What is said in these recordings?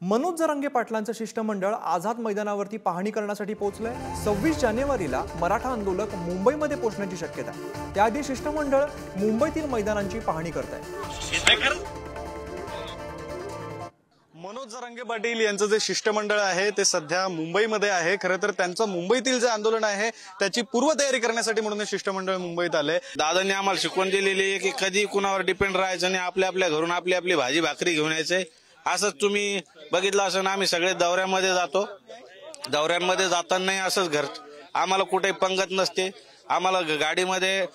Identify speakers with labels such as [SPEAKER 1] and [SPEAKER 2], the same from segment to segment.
[SPEAKER 1] मनोज जरांगे पाटलांचं शिष्टमंडळ आझाद मैदानावरती पाहणी करण्यासाठी पोहोचलंय। 26 जानेवारीला मराठा आंदोलक मुंबईमध्ये पोहोचण्याची शक्यता आहे। त्याआधी शिष्टमंडळ मुंबईतील मैदानांची पाहणी करत आहे।
[SPEAKER 2] मनोज जरांगे पाटील यांचं जे शिष्टमंडळ आहे ते सध्या मुंबईमध्ये आहे। खरं तर त्यांचं मुंबईतील जे आंदोलन आहे त्याची पूर्वतयारी करण्यासाठी म्हणून शिष्टमंडळ मुंबईत आले।
[SPEAKER 3] दादांनी आम्हाला शिकवण दिलेली आहे की कधी कुणावर डिपेंड राहायचं आणि आपल्या आपल्या घरून आपली आपली भाजी भाकरी घेऊन यायचंय। असंच तुम्ही बघितलं असं आम्ही सगळे दौऱ्यामध्ये जातो, दौऱ्यांमध्ये जाताना असंच घर आम्हाला कुठे पंगत नसते। आम्हाला गाडीमध्ये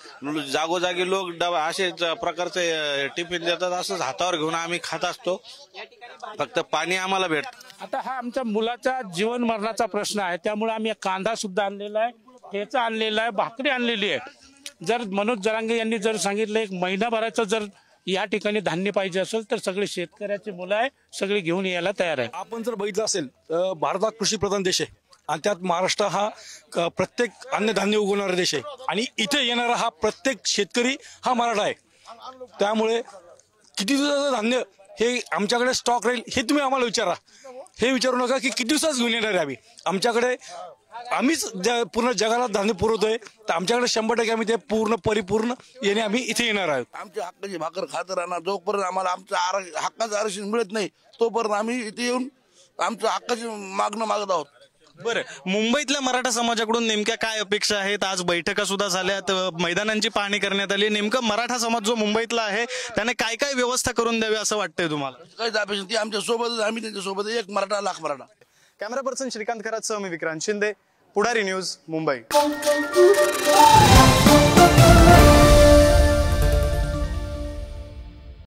[SPEAKER 3] जागोजागी लोक असे प्रकारचे टिफिन देतात, असंच हातावर घेऊन आम्ही खात असतो। फक्त पाणी आम्हाला भेटतं।
[SPEAKER 4] आता हा आमच्या मुलाचा जीवन मरणाचा प्रश्न आहे, त्यामुळे आम्ही कांदा सुद्धा आणलेला आहे, ठेचा आणलेला आहे, भाकरी आणलेली आहे। जर मनोज जरांगे यांनी जर सांगितलं एक महिनाभराचं जर या ठिकाणी धान्य पाहिजे असेल तर सगळे शेतकऱ्याची मुलं आहे, सगळे घेऊन यायला तयार आहे।
[SPEAKER 5] आपण जर बघितलं असेल तर भारत हा कृषीप्रधान देश आहे आणि त्यात महाराष्ट्र हा प्रत्येक अन्नधान्य उगवणारा देश आहे आणि इथे येणारा हा प्रत्येक शेतकरी हा मराठा आहे। त्यामुळे किती दिवसाचं धान्य हे आमच्याकडे स्टॉक राहील हे तुम्ही आम्हाला विचारा। हे विचारू नका की किती दिवसाच घेऊन येणार आहे आमच्याकडे आम्हीच पूर्ण जगाला धान्य पुरवतोय, तर आमच्याकडे 100% आम्ही ते पूर्ण परिपूर्ण येणे आम्ही इथे येणार आहोत।
[SPEAKER 6] आमच्या हक्काची भाकर खात राहणार। जोपर्यंत आम्हाला आमचं हक्काचं आरक्षण मिळत नाही तोपर्यंत आम्ही इथे येऊन आमचं हक्काची मागणं मागत आहोत।
[SPEAKER 2] बरं, मुंबईतल्या मराठा समाजाकडून नेमक्या काय अपेक्षा आहेत? आज बैठका सुद्धा झाल्यात, मैदानांची पाहणी करण्यात आली। नेमकं मराठा समाज जो मुंबईतला आहे त्याने काय काय व्यवस्था करून द्यावी असं वाटतंय तुम्हाला?
[SPEAKER 6] काहीच अपेक्षा ती आमच्या सोबतच, आम्ही त्यांच्या सोबत। एक मराठा लाख मराठा।
[SPEAKER 2] कॅमेरा पर्सन श्रीकांत खरात सह मी विक्रांत शिंदे, पुढारी न्यूज, मुंबई।